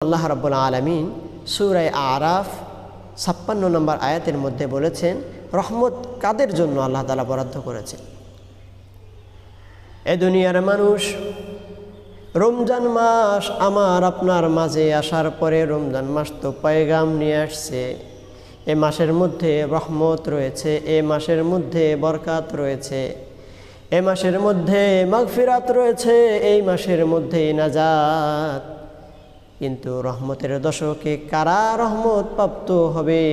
আল্লাহ রাব্বুল আলামিন সূরা আরাফ ৫৬ নম্বর আয়াতের মধ্যে বলেছেন রহমত কাদের জন্য আল্লাহ তাআলা বরাদ্দ করেছেন। এ দুনিয়ার মানুষ, রমজান মাস আমার আপনার মাঝে আসার পরে রমজান মাস তো পয়গাম নিয়ে আসছে। এ মাসের মধ্যে রহমত রয়েছে, এ মাসের মধ্যে বরকাত রয়েছে, এ মাসের মধ্যে মাগফিরাত রয়েছে, এই মাসের মধ্যে নাজাত। কিন্তু রহমতের দশকে কারা রহমত প্রাপ্ত হবে?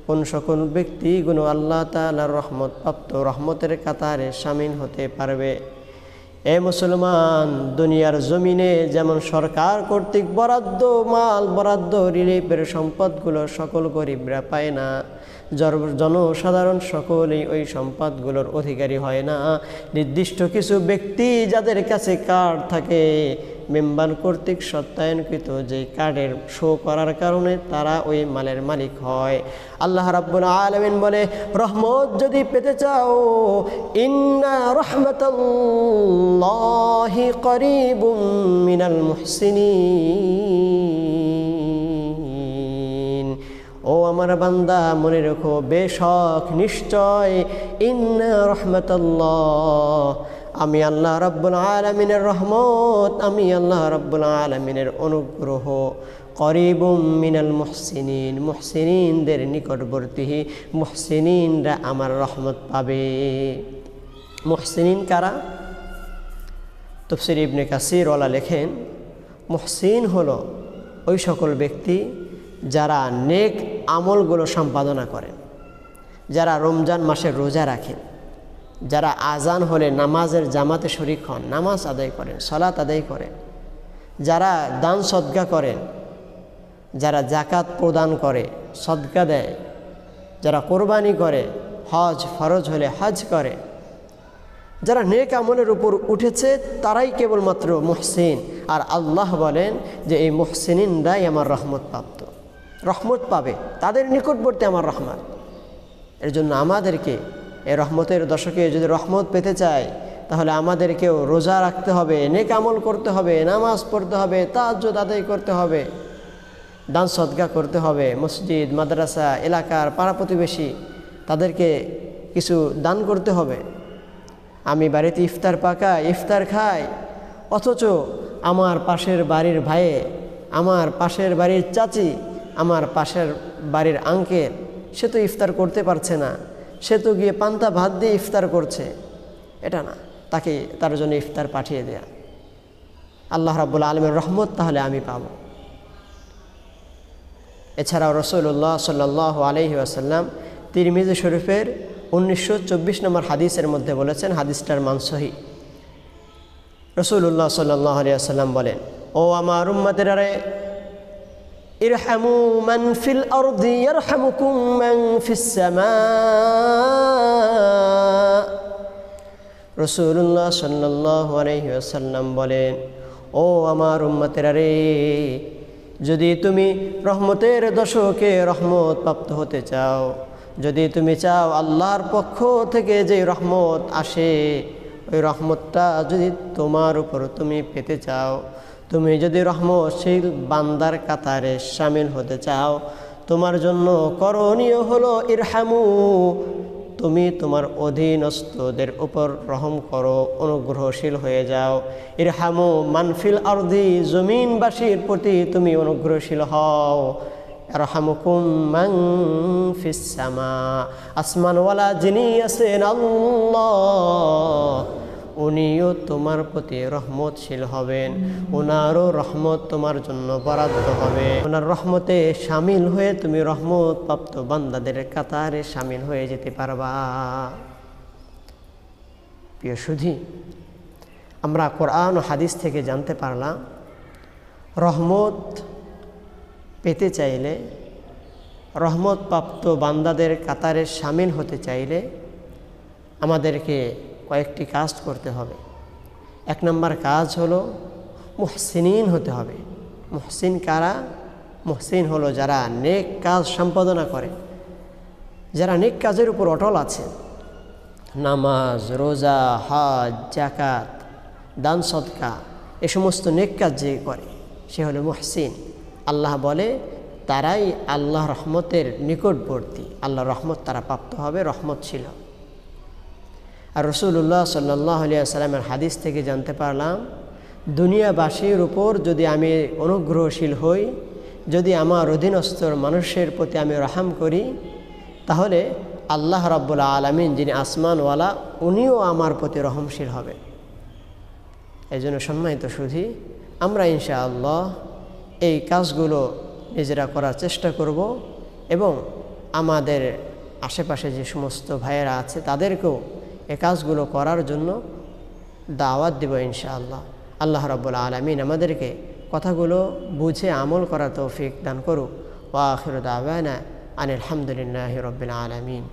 কোন সকল ব্যক্তিগুলো আল্লাহ তাআলার রহমত প্রাপ্ত রহমতের কাতারে শামিল হতে পারবে? এ মুসলমান, দুনিয়ার জমিনে যেমন সরকার কর্তৃক বরাদ্দ মাল, বরাদ্দ রিলিফের সম্পদগুলো সকল গরিবরা পায় না, জনসাধারণ সকলেই ওই সম্পদগুলোর অধিকারী হয় না। নির্দিষ্ট কিছু ব্যক্তি যাদের কাছে কার্ড থাকে, মেম্বার কর্তৃক সত্যায়নকৃত যে কার্ডের শো করার কারণে তারা ওই মালের মালিক হয়। আল্লাহ রাব্বুল আলামিন বলে, রহমত যদি পেতে চাও, ইন্না রাহমাতাল্লাহি করিবুম মিনাল মুহসিনিন। ও আমার বান্দা, মনে রেখো, বেশক নিশ্চয় ইন্না রাহমাতাল্লাহ, আমি আল্লাহ রাব্বুল আলামিনের রহমত, আমি আল্লাহ রাব্বুল আলামিনের অনুগ্রহ, করিবুম মিনাল মুহসিনিন, মুহসিনিনদের নিকটবর্তী, মুহসিনিনরা আমার রহমত পাবে। মুহসিনিন কারা? তাফসীর ইবনে কাসির ওয়ালা লেখেন, মুহসিন হলো ওই সকল ব্যক্তি যারা নেক আমলগুলো সম্পাদনা করেন, যারা রমজান মাসে রোজা রাখেন, যারা আজান হলে নামাজের জামাতে শরীক হন, নামাজ আদায় করেন, সালাত আদায় করেন, যারা দান সদকা করেন, যারা জাকাত প্রদান করে, সদকা দেয়, যারা কোরবানি করে, হজ ফরজ হলে হজ করে, যারা নেক আমলের উপর উঠেছে তারাই কেবলমাত্র মুহসিন। আর আল্লাহ বলেন যে এই মুহসিনিনরাই আমার রহমত প্রাপ্ত, রহমত পাবে, তাদের নিকটবর্তী আমার রহমত। এর জন্য আমাদেরকে এই রহমতের দশকে যদি রহমত পেতে চাই, তাহলে আমাদেরকেও রোজা রাখতে হবে, নেক আমল করতে হবে, নামাজ পড়তে হবে, তাহাজ্জুদ আদায় করতে হবে, দান সদকা করতে হবে, মসজিদ মাদ্রাসা এলাকার পাড়া প্রতিবেশী তাদেরকে কিছু দান করতে হবে। আমি বাড়িতে ইফতার পাকাই, ইফতার খাই, অথচ আমার পাশের বাড়ির ভাইয়ে, আমার পাশের বাড়ির চাচি, আমার পাশের বাড়ির আঙ্কেল, সে তো ইফতার করতে পারছে না, সে তো গিয়ে পান্তা ভাত দিয়ে ইফতার করছে। এটা না, তাকে তার জন্য ইফতার পাঠিয়ে দেয়া। আল্লাহ রাব্বুল আলামিনের রহমত তাহলে আমি পাব। এছাড়াও রাসূলুল্লাহ সাল্লাল্লাহু আলাইহি ওয়াসাল্লাম তিরমিজি শরীফের 1924 নম্বর হাদিসের মধ্যে বলেছেন, হাদিসটার মান সহিহ। রাসূলুল্লাহ সাল্লাল্লাহু আলাইহি ওয়াসাল্লাম বলেন, ও আমার উম্মতেরা রে, ইরহামু মান ফিল আরদি ইয়ারহামুকুম মান ফিস সামা। রাসূলুল্লাহ সাল্লাল্লাহু আলাইহি ওয়াসাল্লাম বলেন, ও আমার উম্মতেরা রে, যদি তুমি রহমতের দশকে রহমত প্রাপ্ত হতে চাও, যদি তুমি চাও আল্লাহর পক্ষ থেকে যে রহমত আসে, ওই রহমতটা যদি তোমার উপর তুমি পেতে চাও, তুমি যদি রহমতশীল বান্দার কাতারে শামিল হতে চাও, তোমার জন্য করণীয় হলো ইরহামু, তুমি তোমার অধীনস্থদের উপর রহম করো, অনুগ্রহশীল হয়ে যাও। ইরহামু মানফিল আরদি, জমিনবাসীর প্রতি তুমি অনুগ্রহশীল হও। ইয়ারহামুকুম মান ফিস সামা, আসমানওয়ালা যিনি আছেন আল্লাহ, উনিও তোমার প্রতি রহমতশীল হবেন, ওনারও রহমত তোমার জন্য বরাদ্দ হবে। ওনার রহমতে শামিল হয়ে তুমি রহমত প্রাপ্ত বান্দাদের কাতারে শামিল হয়ে যেতে পারবা। প্রিয় সুধী, আমরা কোরআন ও হাদিস থেকে জানতে পারলাম রহমত পেতে চাইলে, রহমত প্রাপ্ত বান্দাদের কাতারে শামিল হতে চাইলে আমাদেরকে কয়েকটি কাজ করতে হবে। এক নম্বর কাজ হলো মুহসিনিন হতে হবে। মুহসিন কারা? মুহসিন হলো যারা নেক কাজ সম্পাদনা করে, যারা নেক কাজের উপর অটল আছে, নামাজ, রোজা, হজ, যাকাত, দান সদকা, এ সমস্ত নেক কাজ যে করে সে হলো মুহসিন। আল্লাহ বলে তারাই আল্লাহ রহমতের নিকটবর্তী, আল্লাহ রহমত তারা প্রাপ্ত হবে, রহমত ছিল। আর রাসূলুল্লাহ সাল্লাল্লাহু আলাইহি ওয়াসাল্লামের হাদিস থেকে জানতে পারলাম, দুনিয়াবাসীর উপর যদি আমি অনুগ্রহশীল হই, যদি আমার অধীনস্থ মানুষের প্রতি আমি রহম করি, তাহলে আল্লাহ রাব্বুল আলামিন যিনি আসমানওয়ালা উনিও আমার প্রতি রহমশীল হবে। এই জন্য সম্মানিত সুধী, আমরা ইনশাআল্লাহ এই কাজগুলো নিজেরা করার চেষ্টা করব এবং আমাদের আশেপাশে যে সমস্ত ভাইয়েরা আছে তাদেরকেও এই কাজগুলো করার জন্য দাওয়াত দেব ইনশাআল্লাহ। আল্লাহ রাব্বুল আলামিন আমাদেরকে কথাগুলো বুঝে আমল করার তৌফিক দান করুক। ওয়া আখিরু দাওয়ানা আনিল হামদুলিল্লাহি রাব্বিল আলামিন।